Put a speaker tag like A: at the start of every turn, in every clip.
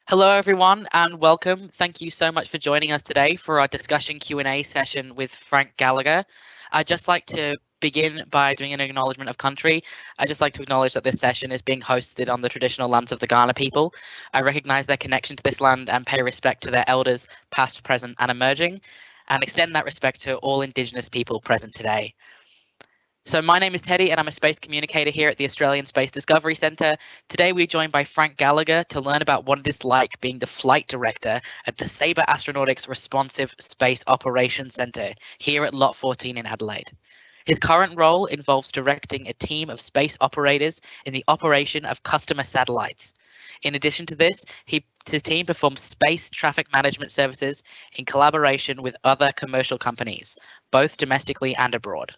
A: Hello, everyone, and welcome. Thank you so much for joining us today for our discussion Q&A session with Frank Gallagher. I'd just like to begin by doing an acknowledgement of country. I'd just like to acknowledge that this session is being hosted on the traditional lands of the Kaurna people. I recognise their connection to this land and pay respect to their elders, past, present, and emerging, and extend that respect to all Indigenous people present today. So my name is Teddy and I'm a space communicator here at the Australian Space Discovery Centre. Today we're joined by Frank Gallagher to learn about what it is like being the flight director at the Saber Astronautics Responsive Space Operations Centre here at Lot 14 in Adelaide. His current role involves directing a team of space operators in the operation of customer satellites. In addition to this, his team performs space traffic management services in collaboration with other commercial companies, both domestically and abroad.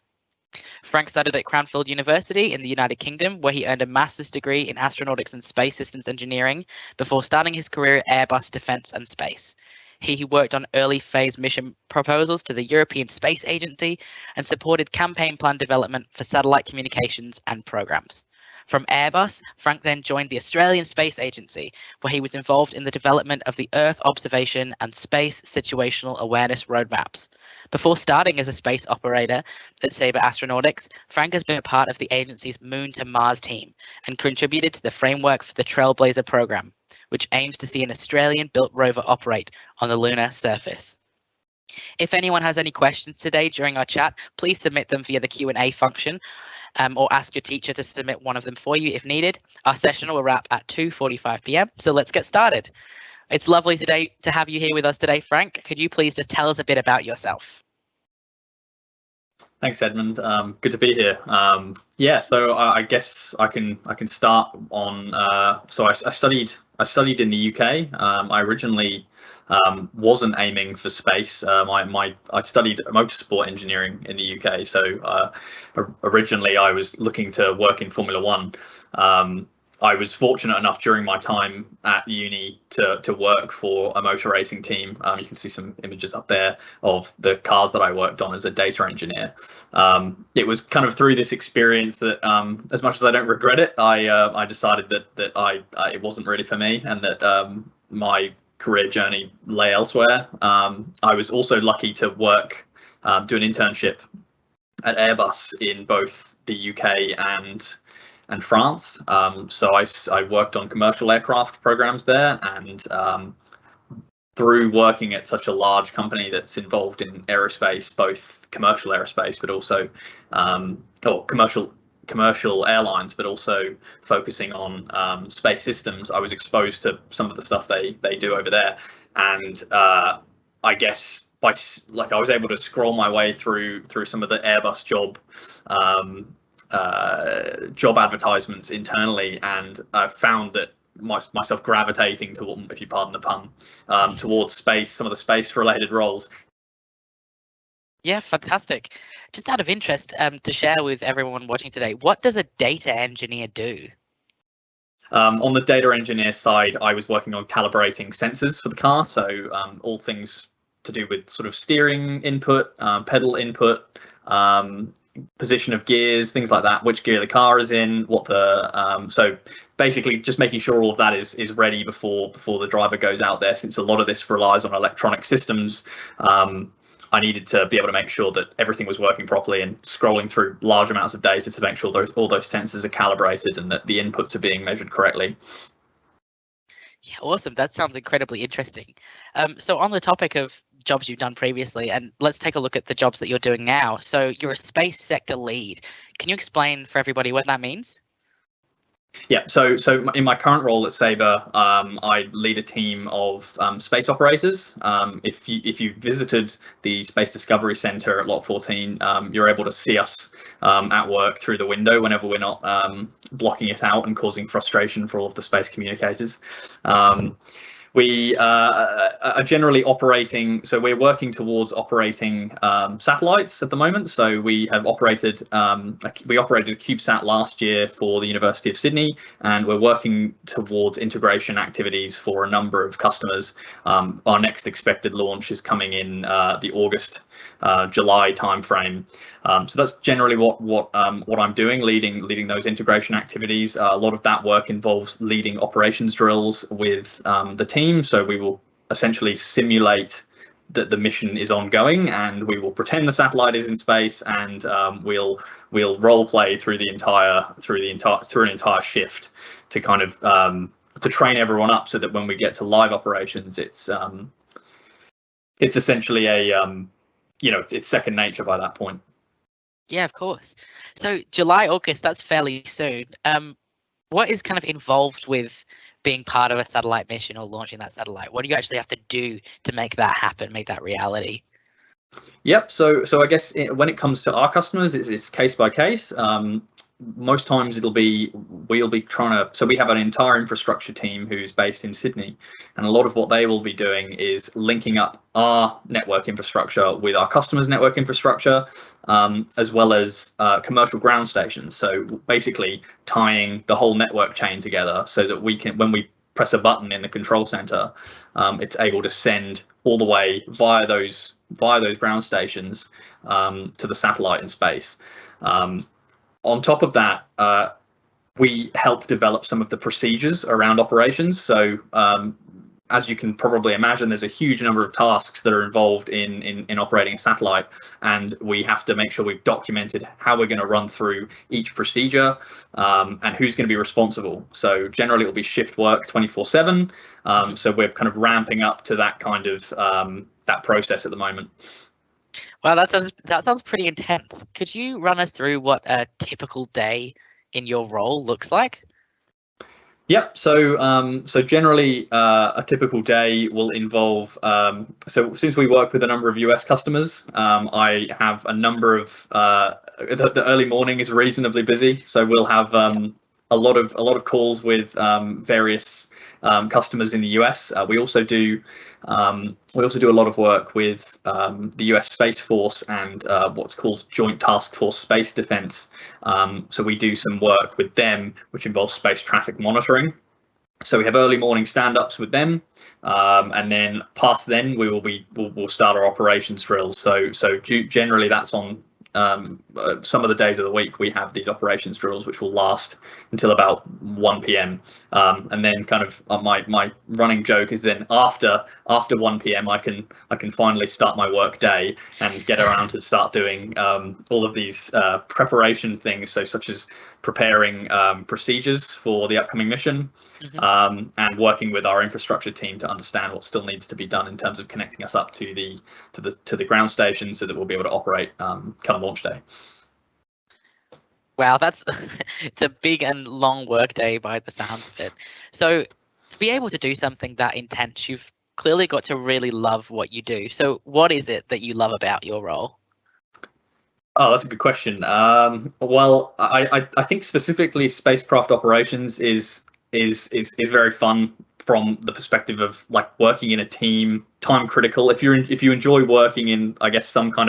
A: Frank studied at Cranfield University in the United Kingdom, where he earned a master's degree in astronautics and space systems engineering before starting his career at Airbus Defence and Space. He worked on early phase mission proposals to the European Space Agency and supported campaign plan development for satellite communications and programs. From Airbus, Frank then joined the Australian Space Agency, where he was involved in the development of the Earth observation and space situational awareness roadmaps. Before starting as a space operator at Saber Astronautics, Frank has been a part of the agency's Moon to Mars team and contributed to the framework for the Trailblazer program, which aims to see an Australian-built rover operate on the lunar surface. If anyone has any questions today during our chat, please submit them via the Q&A function. Or ask your teacher to submit one of them for you if needed. Our session will wrap at 2:45 p.m. So let's get started. It's lovely today to have you here with us today, Frank. Could you please just tell us a bit about yourself?
B: Thanks, Edmund. Good to be here. So I guess I can start on. So I studied in the UK. I originally wasn't aiming for space. I studied motorsport engineering in the UK. So originally I was looking to work in Formula One. I was fortunate enough during my time at uni to work for a motor racing team. You can see some images up there of the cars that I worked on as a data engineer. It was kind of through this experience that, as much as I don't regret it, I decided that it wasn't really for me, and that my career journey lay elsewhere. I was also lucky to work, do an internship at Airbus in both the UK and France. So I worked on commercial aircraft programs there, and through working at such a large company that's involved in aerospace, both commercial aerospace, but also or commercial airlines, but also focusing on space systems, I was exposed to some of the stuff they do over there. And I guess I was able to scroll my way through some of the Airbus job advertisements internally, and I found that myself gravitating to, if you pardon the pun, towards space, some of the space related roles.
A: Yeah, fantastic. Just out of interest, to share with everyone watching today, what does a data engineer do?
B: On the data engineer side, I was working on calibrating sensors for the car, so all things to do with sort of steering input, pedal input, position of gears, things like that, which gear the car is in, what the so basically just making sure all of that is ready before the driver goes out there. Since a lot of this relies on electronic systems, I needed to be able to make sure that everything was working properly, and scrolling through large amounts of data to make sure all those sensors are calibrated and that the inputs are being measured correctly.
A: Yeah, awesome. That sounds incredibly interesting. So on the topic of jobs you've done previously, and let's take a look at the jobs that you're doing now. So you're a space sector lead. Can you explain for everybody what that means?
B: Yeah, so in my current role at Saber, I lead a team of space operators. If you visited the Space Discovery Centre at Lot 14, you're able to see us at work through the window whenever we're not blocking it out and causing frustration for all of the space communicators. We are generally operating, so we're working towards operating satellites at the moment. So we have operated a CubeSat last year for the University of Sydney, and we're working towards integration activities for a number of customers. Our next expected launch is coming in the August, July timeframe. So that's generally what I'm doing, leading those integration activities. A lot of that work involves leading operations drills with the team team. So we will essentially simulate that the mission is ongoing, and we will pretend the satellite is in space, and we'll role play through an entire shift to kind of to train everyone up, so that when we get to live operations, it's essentially it's second nature by that point.
A: Yeah, of course. So July, August, that's fairly soon. What is kind of involved with being part of a satellite mission or launching that satellite? What do you actually have to do to make that happen, make that reality?
B: Yep. So I guess when it comes to our customers, it's case by case. Most times we'll be trying to. So we have an entire infrastructure team who's based in Sydney, and a lot of what they will be doing is linking up our network infrastructure with our customers' network infrastructure, as well as commercial ground stations. So basically tying the whole network chain together, so that we can, when we press a button in the control center, it's able to send all the way via those ground stations to the satellite in space. On top of that, we help develop some of the procedures around operations. So as you can probably imagine, there's a huge number of tasks that are involved in operating a satellite, and we have to make sure we've documented how we're going to run through each procedure, and who's going to be responsible. So generally it'll be shift work 24/7. So we're kind of ramping up to that kind of that process at the moment.
A: Wow, that sounds pretty intense. Could you run us through what a typical day in your role looks like?
B: Yep. So generally, a typical day will involve. So since we work with a number of US customers, I have a number of. The early morning is reasonably busy, so we'll have a lot of calls with various customers in the US. We also do a lot of work with the US Space Force and what's called Joint Task Force Space Defense. So we do some work with them, which involves space traffic monitoring. So we have early morning stand-ups with them, and then past then we'll start our operations drills. So generally that's on some of the days of the week. We have these operations drills which will last until about 1 p.m. And then kind of my running joke is then after 1 p.m. I can finally start my work day and get around to start doing all of these preparation things, so such as preparing procedures for the upcoming mission, and working with our infrastructure team to understand what still needs to be done in terms of connecting us up to the ground station, so that we'll be able to operate come launch day.
A: Wow, it's a big and long work day by the sounds of it. So to be able to do something that intense, you've clearly got to really love what you do. So what is it that you love about your role?
B: Oh, that's a good question. Well, I think specifically spacecraft operations is very fun from the perspective of like working in a team, time critical. If you enjoy working in, I guess, somewhat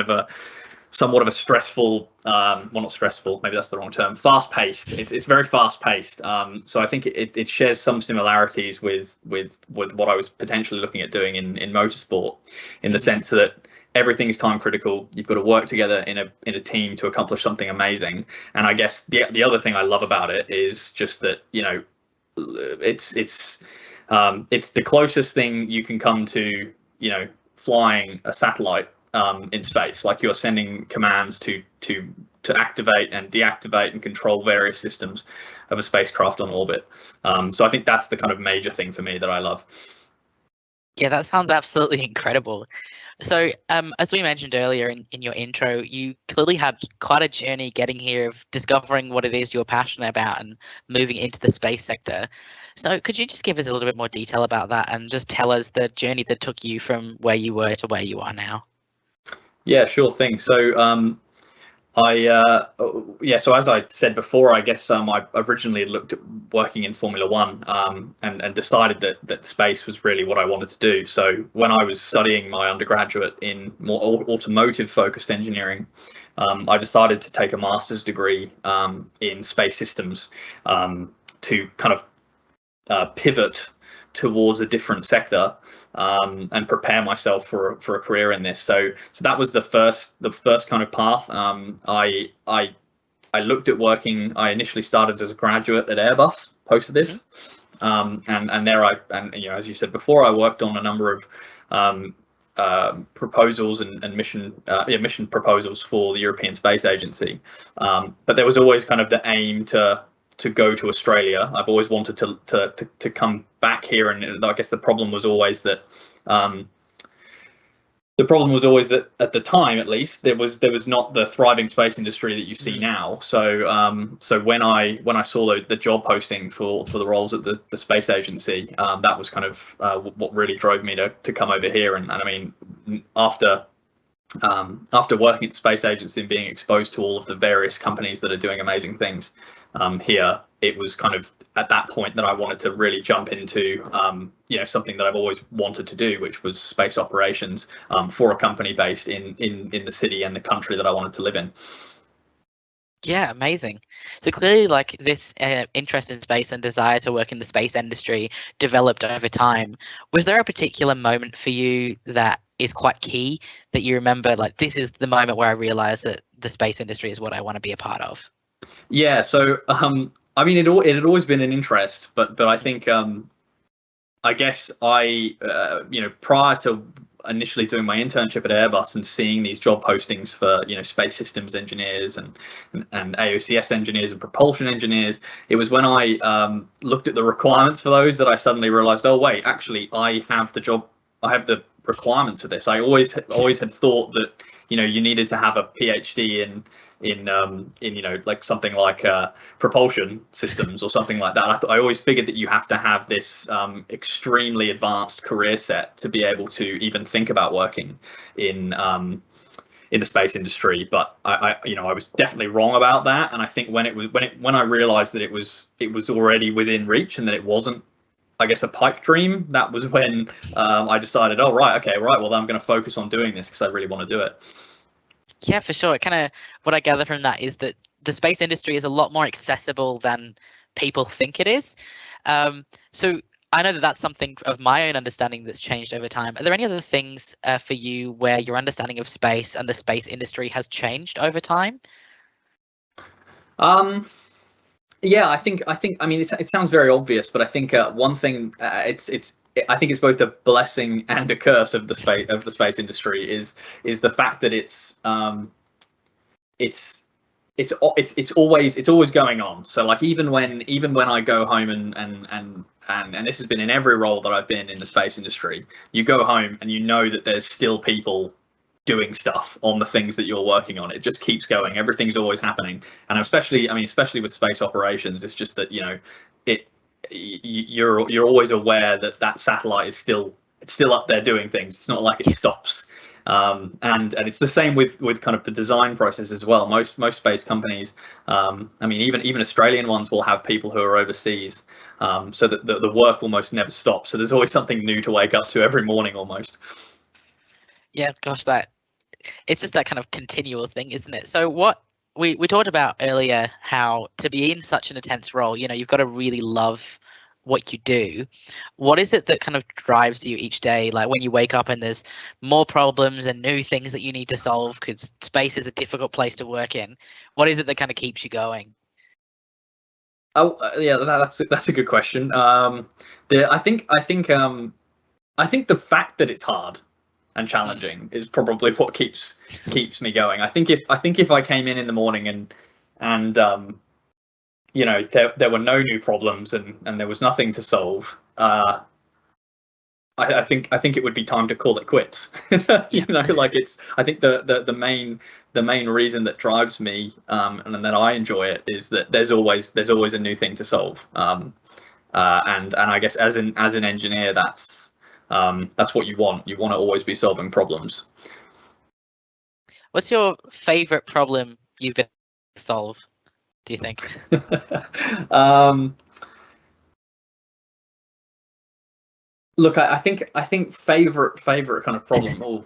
B: of a stressful, well, not stressful, maybe that's the wrong term, fast paced. It's very fast paced. So I think it shares some similarities with what I was potentially looking at doing in motorsport, in the sense that everything is time critical. You've got to work together in a team to accomplish something amazing. And I guess the other thing I love about it is just that, it's the closest thing you can come to, flying a satellite in space. Like, you're sending commands to activate and deactivate and control various systems of a spacecraft on orbit. So I think that's the kind of major thing for me that I love.
A: Yeah, that sounds absolutely incredible. So as we mentioned earlier in your intro, you clearly had quite a journey getting here, of discovering what it is you're passionate about and moving into the space sector. So could you just give us a little bit more detail about that, and just tell us the journey that took you from where you were to where you are now?
B: Yeah, sure thing. So so as I said before, I guess I originally looked at working in Formula One, and decided that space was really what I wanted to do. So when I was studying my undergraduate in more automotive focused engineering, I decided to take a master's degree in space systems, to kind of pivot towards a different sector, and prepare myself for a career in this. So that was the first kind of path. I looked at working. I initially started as a graduate at Airbus, post this, and there as you said before, I worked on a number of proposals and mission proposals for the European Space Agency. But there was always kind of the aim to go to Australia. I've always wanted to come back here, and I guess the problem was always that at the time, at least, there was not the thriving space industry that you see now. So when I saw the job posting for the roles at the space agency, that was kind of what really drove me to come over here. And I mean, after working at the space agency and being exposed to all of the various companies that are doing amazing things here, it was kind of at that point that I wanted to really jump into something that I've always wanted to do, which was space operations for a company based in the city and the country that I wanted to live in.
A: Yeah, amazing. So clearly, like, this interest in space and desire to work in the space industry developed over time. Was there a particular moment for you that is quite key that you remember, like, this is the moment where I realized that the space industry is what I want to be a part of?
B: Yeah, so I mean, it had always been an interest, but I think I guess prior to initially doing my internship at Airbus and seeing these job postings for space systems engineers and AOCS engineers and propulsion engineers, it was when I looked at the requirements for those that I suddenly realized, oh wait, actually I have the requirements for this. I always had thought that you needed to have a PhD in like something like propulsion systems or something like that. I always figured that you have to have this extremely advanced career set to be able to even think about working in the space industry. But I was definitely wrong about that. And I think when I realized that it was already within reach and that it wasn't, I guess, a pipe dream, that was when I decided, well, I'm going to focus on doing this because I really want to do it.
A: Yeah, for sure. Kind of what I gather from that is that the space industry is a lot more accessible than people think it is. So I know that that's something of my own understanding that's changed over time. Are there any other things for you where your understanding of space and the space industry has changed over time?
B: Yeah, I think. I mean, it sounds very obvious, but I think one thing I think it's both a blessing and a curse of the space industry is the fact that it's always going on. So like even when I go home and this has been in every role that I've been in the space industry, you go home and you know that there's still people doing stuff on the things that you're working on. It just keeps going. Everything's always happening. And especially with space operations, it's just that you're always aware that satellite is still up there doing things. It's not like it stops. And it's the same with kind of the design process as well. Most space companies, I mean, even Australian ones will have people who are overseas, so that the work almost never stops. So there's always something new to wake up to every morning almost.
A: Yeah, gosh, it's just that kind of continual thing, isn't it? So what we talked about earlier, how to be in such an intense role, you've got to really love what you do. What is it that kind of drives you each day? Like when you wake up and there's more problems and new things that you need to solve because space is a difficult place to work in. What is it that kind of keeps you going?
B: Oh, yeah, that's a good question. I think the fact that it's hard and challenging is probably what keeps me going. I think if I came in the morning and there were no new problems and there was nothing to solve, I think it would be time to call it quits.
A: Yeah.
B: Like I think the main reason that drives me and that I enjoy it is that there's always a new thing to solve. And I guess as an engineer, that's what you want. You want to always be solving problems.
A: What's your favorite problem you've been able to solve, do you think?
B: Look, I think favorite kind of problem. Oh,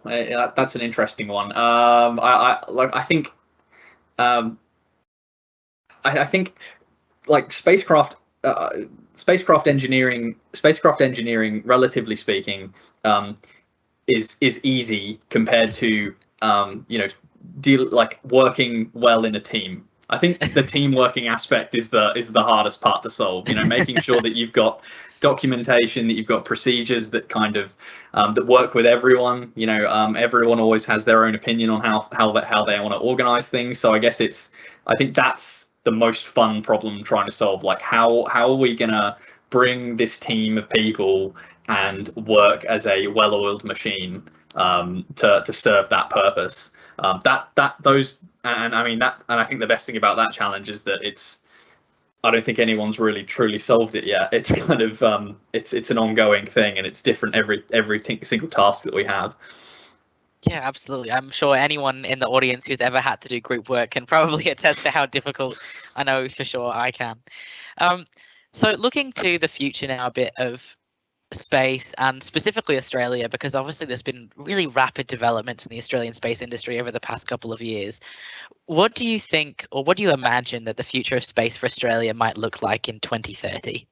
B: that's an interesting one. I think like spacecraft engineering, relatively speaking, is easy compared to working well in a team. I think the team working aspect is the hardest part to solve. You know, making sure that you've got documentation, that you've got procedures that kind of that work with everyone. You know, everyone always has their own opinion on how they want to organize things. So I think that's the most fun problem trying to solve. Like, how are we gonna bring this team of people and work as a well-oiled machine to serve that purpose? I think the best thing about that challenge is that I don't think anyone's really truly solved it yet. It's kind of it's an ongoing thing, and it's different every single task that we have.
A: Yeah, absolutely. I'm sure anyone in the audience who's ever had to do group work can probably attest to how difficult. I know for sure I can. So looking to the future now, a bit of space and specifically Australia, because obviously there's been really rapid developments in the Australian space industry over the past couple of years. What do you think, or what do you imagine that the future of space for Australia might look like in 2030?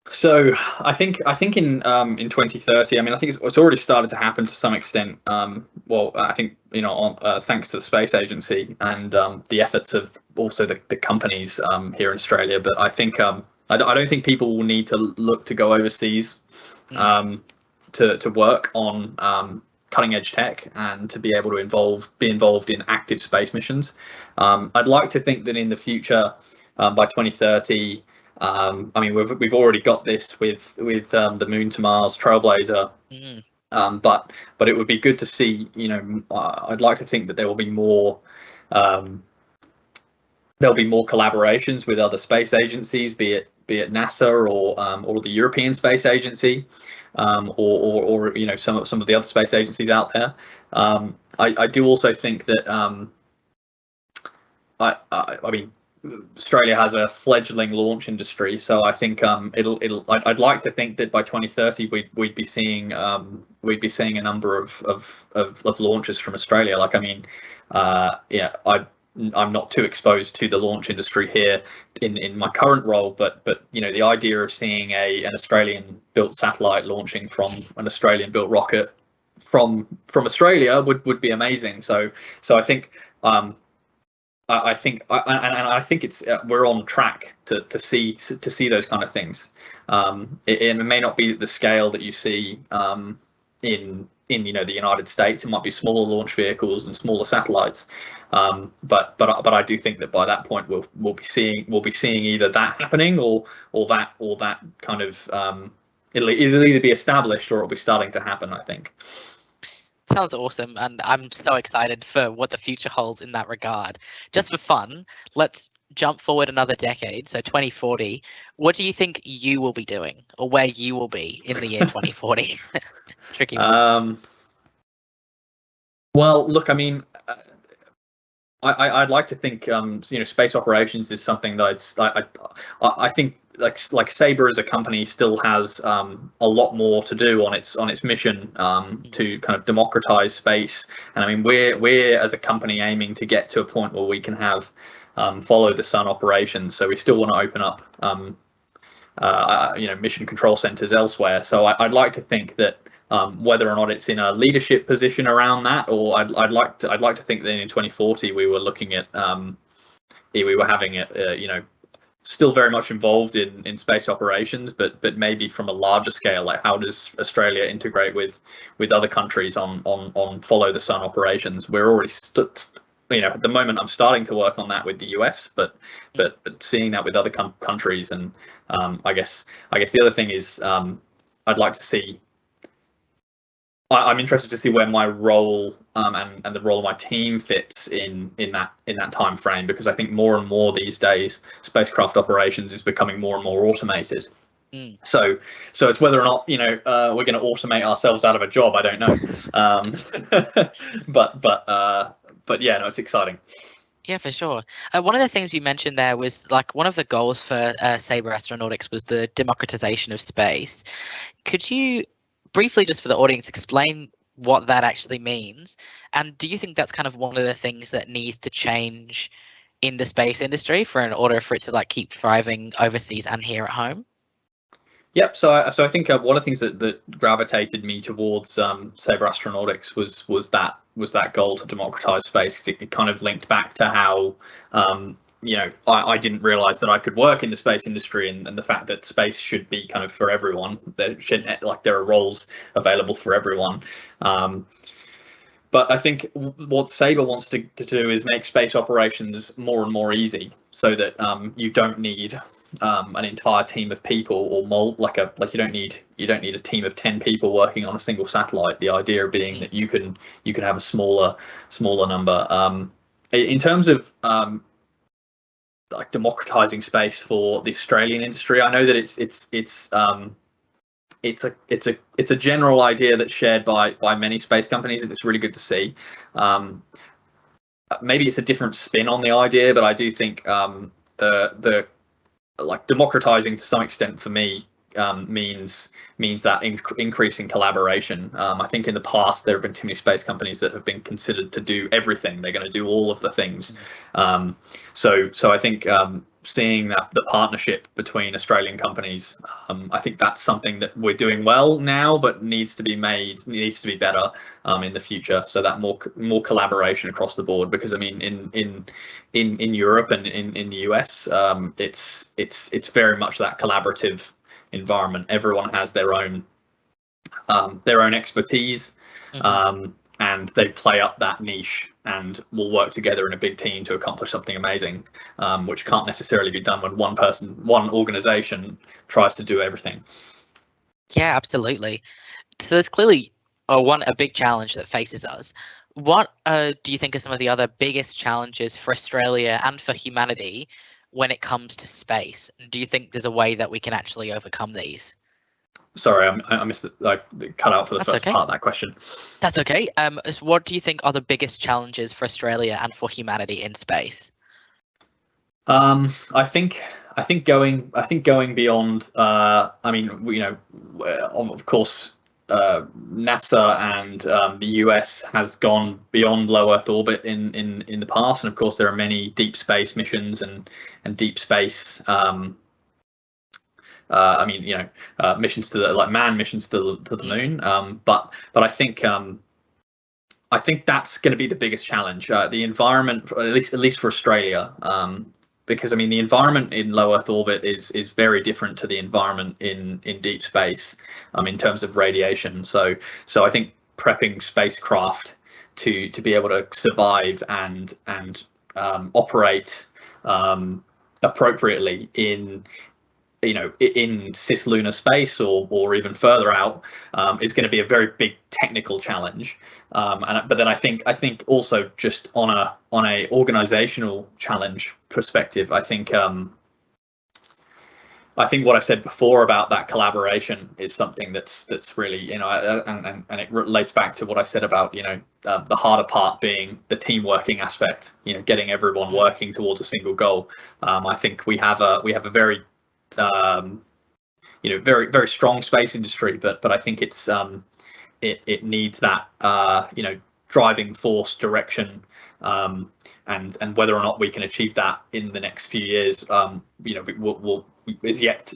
B: So I think in 2030, I mean, I think it's already started to happen to some extent. Well, I think, you know, thanks to the space agency and the efforts of also the companies here in Australia. But I think I don't think people will need to look to go overseas to work on cutting edge tech and to be able to be involved in active space missions. I'd like to think that in the future, by 2030. I mean, we've already got this with the Moon to Mars Trailblazer, but it would be good to see. You know, I'd like to think that there will be more. There'll be more collaborations with other space agencies, be it NASA or the European Space Agency, or you know, some of the other space agencies out there. I do also think that I mean, Australia has a fledgling launch industry, so I think I'd like to think that by 2030 we'd be seeing a number of launches from Australia. Like, I mean, yeah, I'm not too exposed to the launch industry here in my current role, but you know, the idea of seeing an Australian built satellite launching from an Australian built rocket from Australia would be amazing. So I think. I think it's we're on track to see those kind of things. It may not be at the scale that you see in you know, the United States. It might be smaller launch vehicles and smaller satellites, but I do think that by that point we'll be seeing either that happening or that kind of it'll either be established or it'll be starting to happen, I think.
A: Sounds awesome, and I'm so excited for what the future holds in that regard. Just for fun, let's jump forward another decade, so 2040. What do you think you will be doing, or where you will be in the year 2040? Tricky one.
B: Well, look, I mean, I'd like to think you know, space operations is something that I think like Saber as a company still has a lot more to do on its mission to kind of democratize space. And I mean, we're as a company aiming to get to a point where we can have follow the sun operations. So we still want to open up you know, mission control centers elsewhere. So I'd like to think that whether or not it's in a leadership position around that, or I'd like to think that in 2040 we were looking at we were having it you know, still very much involved in space operations, but maybe from a larger scale. Like, how does Australia integrate with other countries on follow the sun operations? We're already you know, at the moment I'm starting to work on that with the US, but seeing that with other countries. And I guess the other thing is I'd like to see. I'm interested to see where my role and the role of my team fits in that time frame, because I think more and more these days spacecraft operations is becoming more and more automated. So it's whether or not, you know, we're going to automate ourselves out of a job. I don't know, but yeah, no, it's exciting.
A: Yeah, for sure. One of the things you mentioned there was, like, one of the goals for Saber Astronautics was the democratization of space. Could you briefly, just for the audience, explain what that actually means? And do you think that's kind of one of the things that needs to change in the space industry in order for it to, like, keep thriving overseas and here at home?
B: Yep. So I think one of the things that gravitated me towards Saber Astronautics was that goal to democratize space. It kind of linked back to how I didn't realize that I could work in the space industry, and the fact that space should be kind of for everyone. There are roles available for everyone. But I think what Saber wants to do is make space operations more and more easy, so that you don't need an entire team of people, or you don't need a team of 10 people working on a single satellite. The idea being that you can have a smaller number. In terms of like democratizing space for the Australian industry, I know that it's a general idea that's shared by many space companies, and it's really good to see. Maybe it's a different spin on the idea, but I do think the like democratizing to some extent for me means that increasing collaboration. I think in the past there have been too many space companies that have been considered to do everything. They're going to do all of the things. So I think seeing that the partnership between Australian companies, I think that's something that we're doing well now, but needs to be better in the future. So that more collaboration across the board, because I mean in Europe and in the US, it's very much that collaborative environment. Everyone has their own expertise, and they play up that niche and will work together in a big team to accomplish something amazing, which can't necessarily be done when one organization tries to do everything.
A: Yeah, absolutely. So there's clearly a big challenge that faces us. What do you think are some of the other biggest challenges for Australia and for humanity when it comes to space? Do you think there's a way that we can actually overcome these?
B: Sorry, I missed it. I cut out for the first part of that question.
A: That's okay. What do you think are the biggest challenges for Australia and for humanity in space?
B: I think going beyond. I mean, of course, NASA and the US has gone beyond low Earth orbit in the past, and of course there are many deep space missions and deep space. Missions to the manned missions to the moon. But I think that's going to be the biggest challenge. The environment, at least for Australia, because I mean the environment in low Earth orbit is very different to the environment in deep space, in terms of radiation. So I think prepping spacecraft to be able to survive and operate appropriately in cislunar space or even further out is going to be a very big technical challenge. But then I think also just on a organizational challenge perspective, I think what I said before about that collaboration is something that's really, and it relates back to what I said about the harder part being the team working aspect, getting everyone working towards a single goal. I think we have a very very, very strong space industry, but I think it needs that driving force direction, and whether or not we can achieve that in the next few years, we'll yet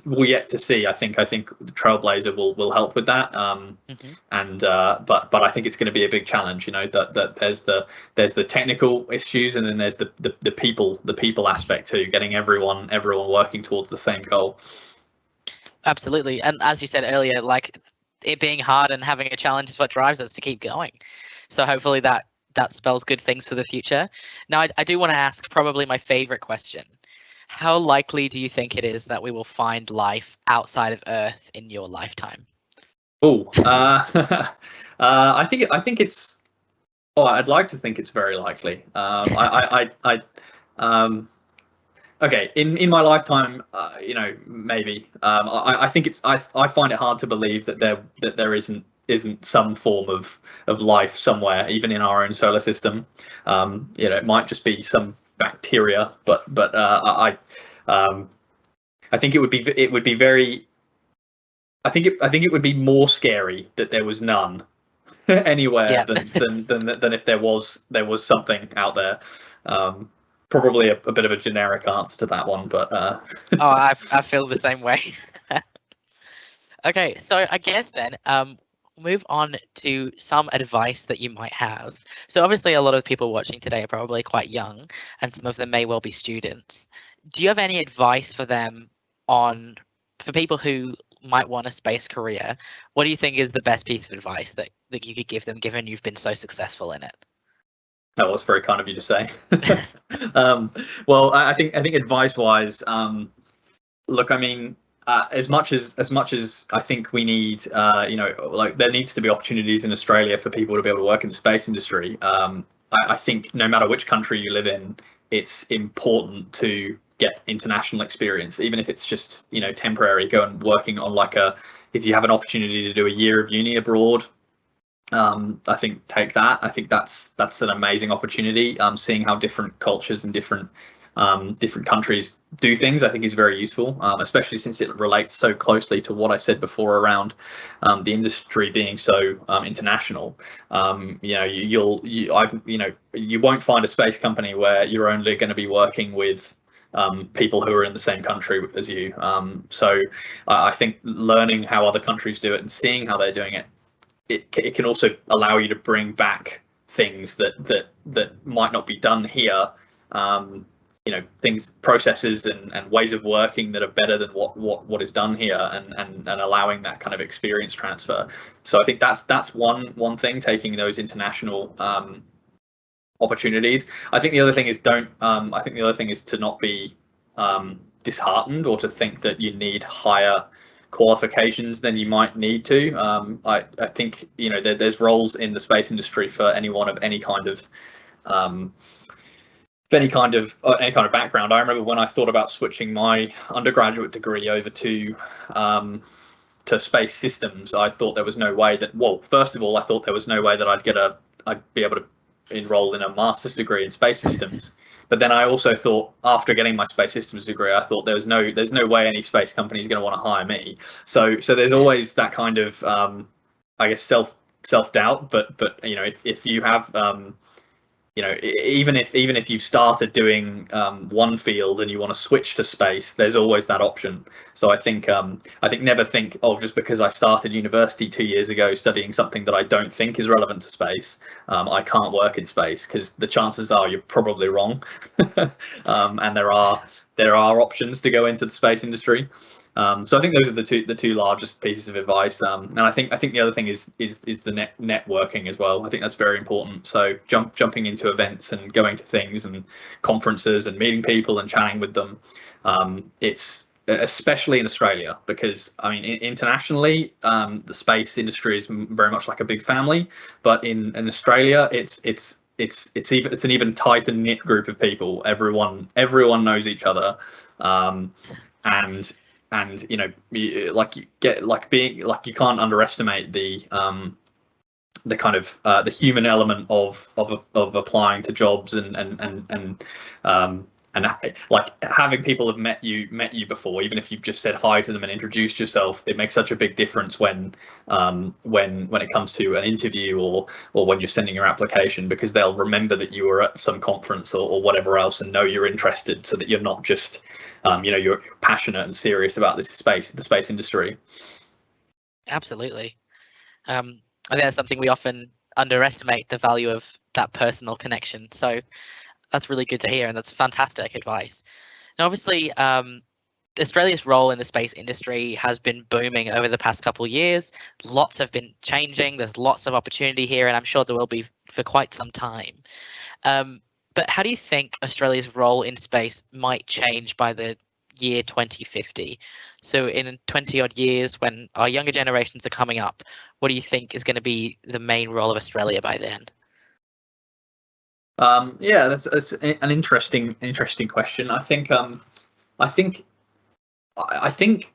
B: to see. I think the Trailblazer will help with that, but I think it's going to be a big challenge. That there's the technical issues, and then there's the people aspect too, getting everyone working towards the same goal.
A: Absolutely, and as you said earlier, like it being hard and having a challenge is what drives us to keep going. So hopefully that spells good things for the future. Now, I do want to ask probably my favorite question. How likely do you think it is that we will find life outside of Earth in your lifetime?
B: Oh, I think it's. Oh, I'd like to think it's very likely. Okay, in my lifetime, maybe. I think it's. I find it hard to believe that there isn't some form of life somewhere, even in our own solar system. It might just be some bacteria, but I think it would be very. I think it would be more scary that there was none anywhere than if there was something out there. Probably a bit of a generic answer to that one, but
A: I feel the same way. Okay, so I guess then move on to some advice that you might have. So obviously a lot of people watching today are probably quite young, and some of them may well be students. Do you have any advice for them for people who might want a space career? What do you think is the best piece of advice that you could give them, given you've been so successful in it?
B: That was very kind of you to say. Well, I think advice-wise, look, I mean, as much as I think we need, like there needs to be opportunities in Australia for people to be able to work in the space industry. I think no matter which country you live in, it's important to get international experience, even if it's just temporary. Go and working on if you have an opportunity to do a year of uni abroad. I think take that. I think that's an amazing opportunity. Seeing how different cultures and different countries do things, I think is very useful, especially since it relates so closely to what I said before around the industry being so international. You won't find a space company where you're only going to be working with people who are in the same country as you. So I think learning how other countries do it and seeing how they're doing it, it can also allow you to bring back things that might not be done here. Things, processes and ways of working that are better than what is done here, and allowing that kind of experience transfer. So I think that's one thing, taking those international opportunities. I think the other thing is to not be disheartened, or to think that you need higher qualifications than you might need to. I think there's roles in the space industry for anyone of any kind of background. I remember when I thought about switching my undergraduate degree over to space systems, I thought there was no way that. Well, first of all, I thought there was no way that I'd be able to enroll in a master's degree in space systems. But then I also thought, after getting my space systems degree, I thought there's no way any space company is going to want to hire me. So there's always that kind of I guess self doubt. But if you have even if you've started doing one field and you want to switch to space, there's always that option. So I think never think, oh, just because I started university 2 years ago studying something that I don't think is relevant to space, I can't work in space, because the chances are you're probably wrong. And there are options to go into the space industry. So I think those are the two largest pieces of advice. And I think the other thing is the networking as well. I think that's very important. So jumping into events and going to things and conferences and meeting people and chatting with them. It's especially in Australia, because I mean internationally the space industry is very much like a big family, but in Australia it's an even tighter knit group of people. Everyone knows each other, and you can't underestimate the kind of the human element of applying to jobs, and like having people have met you before, even if you've just said hi to them and introduced yourself. It makes such a big difference when it comes to an interview, or when you're sending your application, because they'll remember that you were at some conference or whatever else, and know you're interested, so that you're not just you're passionate and serious about the space industry.
A: Absolutely. I think that's something we often underestimate, the value of that personal connection. So that's really good to hear, and that's fantastic advice. Now, obviously, Australia's role in the space industry has been booming over the past couple of years. Lots have been changing. There's lots of opportunity here, and I'm sure there will be for quite some time. But how do you think Australia's role in space might change by the year 2050? So in 20 odd years, when our younger generations are coming up, what do you think is going to be the main role of Australia by then?
B: Yeah, that's an interesting question. I think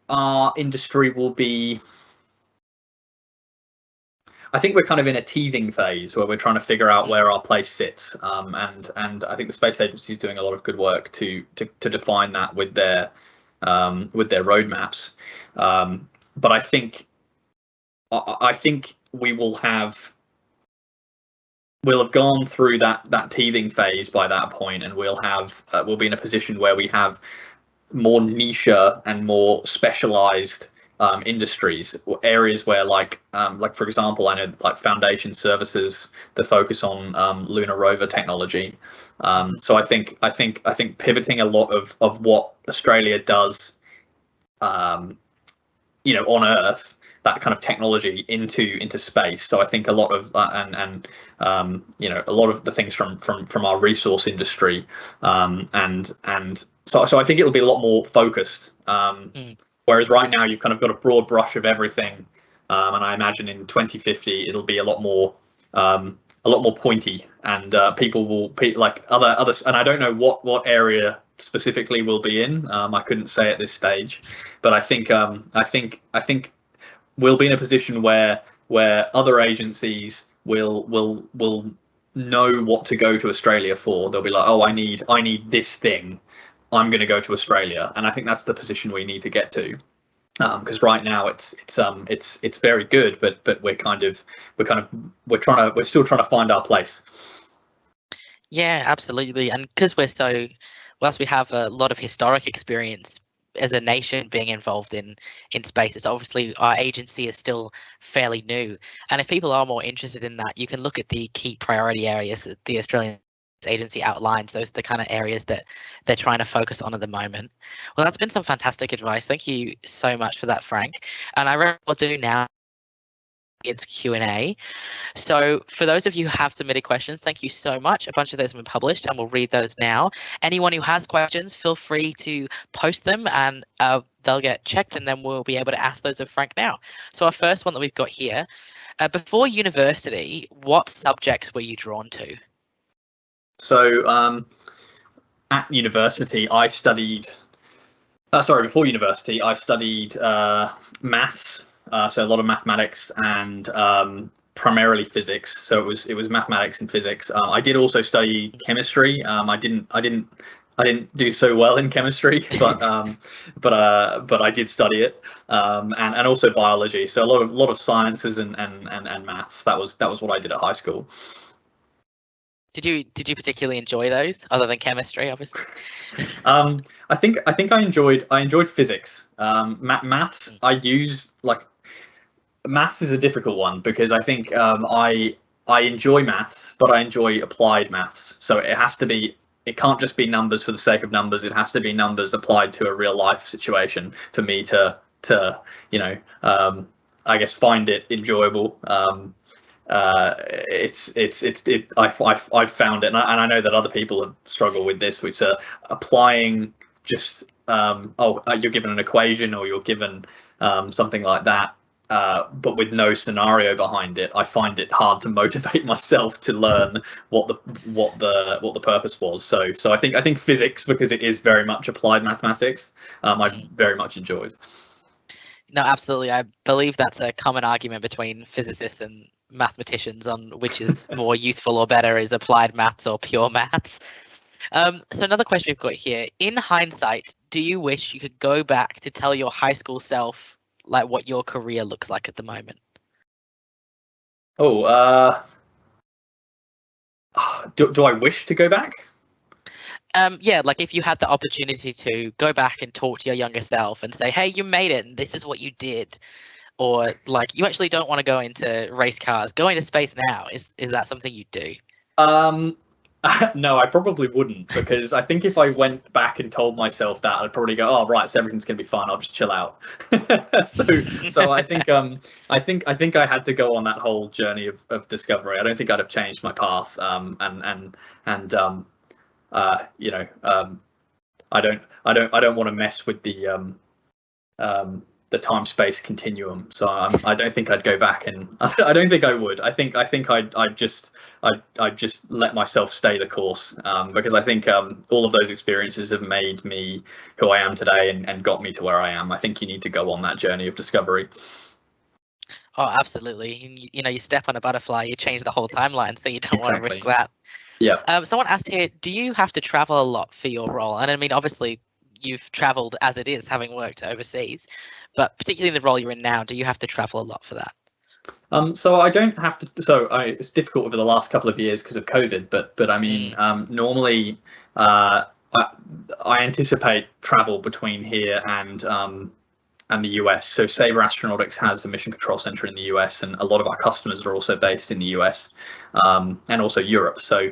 B: our industry will be. I think we're kind of in a teething phase where we're trying to figure out where our place sits, and I think the Space Agency is doing a lot of good work to define that with their roadmaps. But I think we'll have gone through that teething phase by that point, and we'll be in a position where we have more niche and more specialized industries, areas where like for example, I know like foundation services that focus on lunar rover technology. So I think pivoting a lot of what Australia does, on Earth, that kind of technology into space. So I think a lot of a lot of the things from our resource industry, and so I think it'll be a lot more focused. Whereas right now you've kind of got a broad brush of everything, and I imagine in 2050 it'll be a lot more pointy, and people will like others. And I don't know what area specifically we'll be in. I couldn't say at this stage, but I think we'll be in a position where other agencies will know what to go to Australia for. They'll be like, oh, I need this thing, I'm going to go to Australia. And I think that's the position we need to get to, because right now it's very good, but we're still trying to find our place.
A: Yeah, absolutely. And because whilst we have a lot of historic experience as a nation being involved in space, it's obviously our agency is still fairly new. And if people are more interested in that, you can look at the key priority areas that the Australian agency outlines. Those are the kind of areas that they're trying to focus on at the moment. Well, that's been some fantastic advice. Thank you so much for that, Frank. And I reckon what we'll do now into Q&A. So for those of you who have submitted questions, thank you so much. A bunch of those have been published and we'll read those now. Anyone who has questions, feel free to post them, and they'll get checked, and then we'll be able to ask those of Frank now. So our first one that we've got here, before university, what subjects were you drawn to?
B: So at university, I studied. Before university, I studied maths. So a lot of mathematics and primarily physics. So it was mathematics and physics. I did also study chemistry. I didn't do so well in chemistry, but I did study it, and also biology. So a lot of sciences and maths. That was what I did at high school.
A: Did you particularly enjoy those, other than chemistry, obviously?
B: I think I enjoyed physics. Maths, maths is a difficult one, because I think I enjoy maths, but I enjoy applied maths. So it can't just be numbers for the sake of numbers. It has to be numbers applied to a real life situation for me to I guess find it enjoyable. I've found it, and I know that other people have struggled with this, which are applying just you're given an equation, or you're given something like that, but with no scenario behind it. I find it hard to motivate myself to learn what the purpose was. So I think physics, because it is very much applied mathematics, I very much enjoyed.
A: No, absolutely. I believe that's a common argument between physicists and mathematicians on which is more useful or better, is applied maths or pure maths. So another question we've got here: in hindsight, do you wish you could go back to tell your high school self like what your career looks like at the moment?
B: Do I wish to go back?
A: Yeah, like if you had the opportunity to go back and talk to your younger self and say, hey, you made it and this is what you did, or like you actually don't want to go into race cars, going to space now, is that something you do?
B: No, I probably wouldn't, because I think if I went back and told myself that, I'd probably go, oh right, so everything's gonna be fine, I'll just chill out. so I think I had to go on that whole journey of discovery. I don't think I'd have changed my path, I don't want to mess with the time-space continuum. So I don't think I'd go back, and I don't think I would. I think I'd just let myself stay the course, because I think all of those experiences have made me who I am today, and got me to where I am. I think you need to go on that journey of discovery.
A: Oh, absolutely. You step on a butterfly, you change the whole timeline, so you don't want to risk that.
B: Yeah.
A: Someone asked here, do you have to travel a lot for your role? And I mean, obviously, you've traveled as it is, having worked overseas, but particularly in the role you're in now, do you have to travel a lot for that?
B: So I don't have to. It's difficult over the last couple of years because of COVID, but I mean, normally I anticipate travel between here and and the US. So Saber Astronautics has a mission control center in the US, and a lot of our customers are also based in the US, and also Europe. So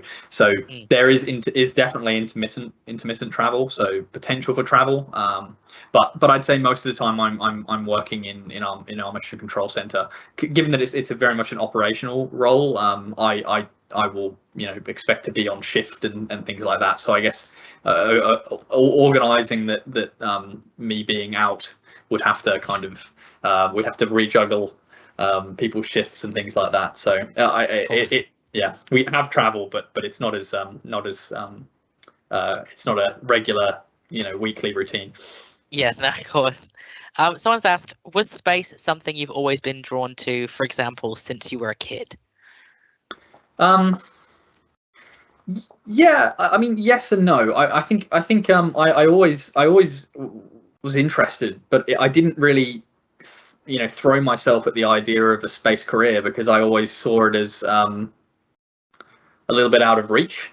B: there is definitely intermittent travel, so potential for travel. But I'd say most of the time I'm working in our mission control center. Given that it's a very much an operational role, I will expect to be on shift and things like that. So I guess organizing that me being out would have to kind of we'd have to rejuggle people's shifts and things like that. So we have travel, but it's not as it's not a regular weekly routine.
A: Yes, no, of course. Someone's asked, was space something you've always been drawn to, for example, since you were a kid?
B: Yeah, I mean, yes and no. I think I always was interested, but I didn't really throw myself at the idea of a space career, because I always saw it as a little bit out of reach.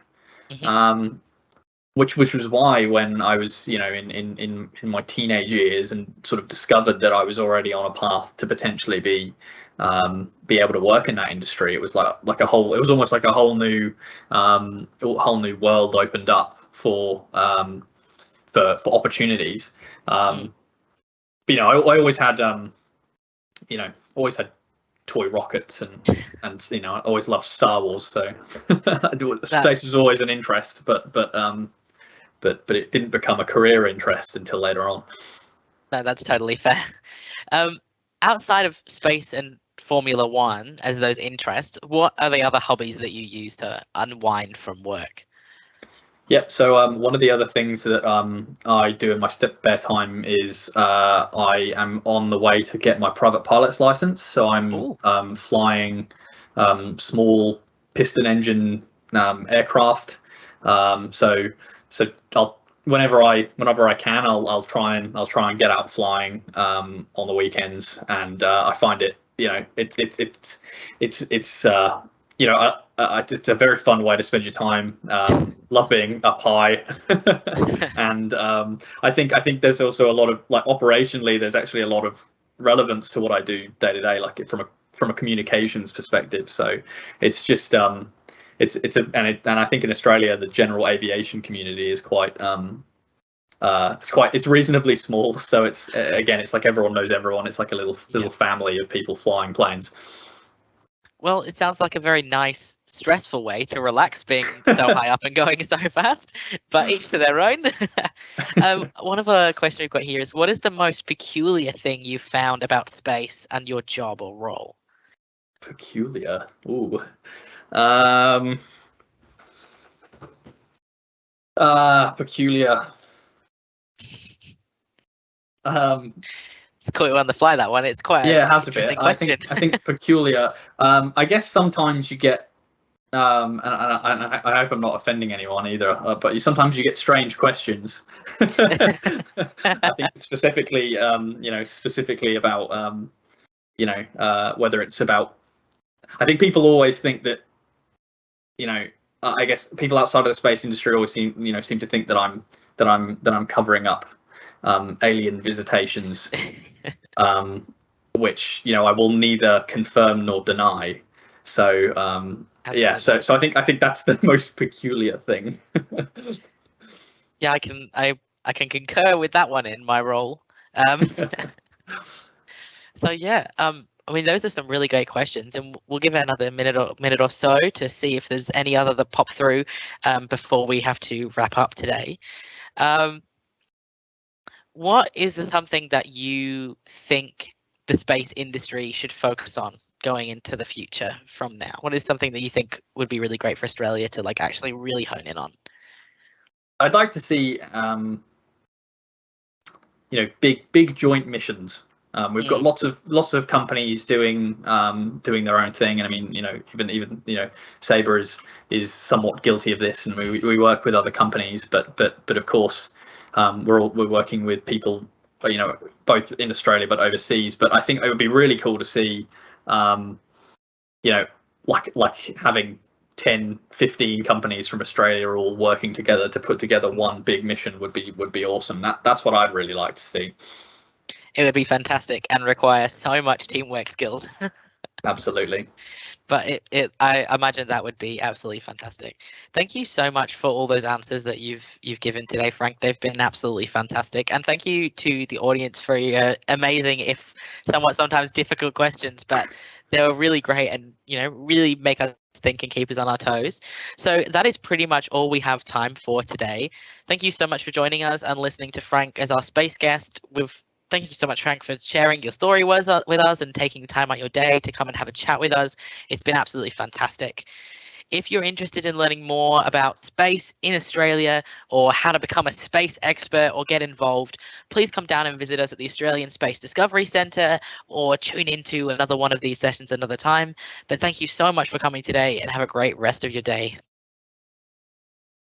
B: Which was why when I was in my teenage years and sort of discovered that I was already on a path to potentially be able to work in that industry, it was like it was almost like a whole new world opened up for opportunities. But I always had toy rockets and I always loved Star Wars, so space was always an interest, but it didn't become a career interest until later on.
A: No, that's totally fair. Outside of space and Formula One as those interests, what are the other hobbies that you use to unwind from work?
B: Yep. So one of the other things that I do in my spare time is I am on the way to get my private pilot's license. So I'm flying small piston engine aircraft. So whenever I can, I'll try and get out flying on the weekends, and I find it it's a very fun way to spend your time. Love being up high, and I think there's also a lot of operationally. There's actually a lot of relevance to what I do day to day, from a communications perspective. So it's just and I think in Australia the general aviation community is it's reasonably small. So it's like everyone knows everyone. It's like a little family of people flying planes.
A: Well, it sounds like a very nice, stressful way to relax being so high up and going so fast, but each to their own. One of a question we've got here is, what is the most peculiar thing you've found about space and your job or role?
B: Peculiar. Ooh. Peculiar.
A: It's caught you on the fly, that one. It's quite an interesting question.
B: I think peculiar. I guess sometimes you get, and I hope I'm not offending anyone either, but sometimes you get strange questions. I think specifically about, whether it's about. I think people always think that, I guess people outside of the space industry always seem to think that I'm covering up alien visitations, which I will neither confirm nor deny. So so I think that's the most peculiar thing.
A: Yeah, I can concur with that one in my role. So yeah, I mean, those are some really great questions, and we'll give it another minute or so to see if there's any other that pop through before we have to wrap up today. What is something that you think the space industry should focus on going into the future from now? What is something that you think would be really great for Australia to actually really hone in on?
B: I'd like to see big joint missions. We've got lots of companies doing their own thing, and I mean even Saber is somewhat guilty of this, and we work with other companies, but of course we're working with people both in Australia but overseas. But I think it would be really cool to see having 10, 15 companies from Australia all working together to put together one big mission would be awesome. That's what I'd really like to see.
A: It would be fantastic and require so much teamwork skills.
B: Absolutely.
A: But I imagine that would be absolutely fantastic. Thank you so much for all those answers that you've given today, Frank. They've been absolutely fantastic. And thank you to the audience for your amazing, if somewhat sometimes difficult questions, but they were really great and, really make us think and keep us on our toes. So that is pretty much all we have time for today. Thank you so much for joining us and listening to Frank as our space guest. Thank you so much, Frank, for sharing your story with us and taking time out your day to come and have a chat with us. It's been absolutely fantastic. If you're interested in learning more about space in Australia or how to become a space expert or get involved, please come down and visit us at the Australian Space Discovery Centre or tune into another one of these sessions another time. But thank you so much for coming today and have a great rest of your day.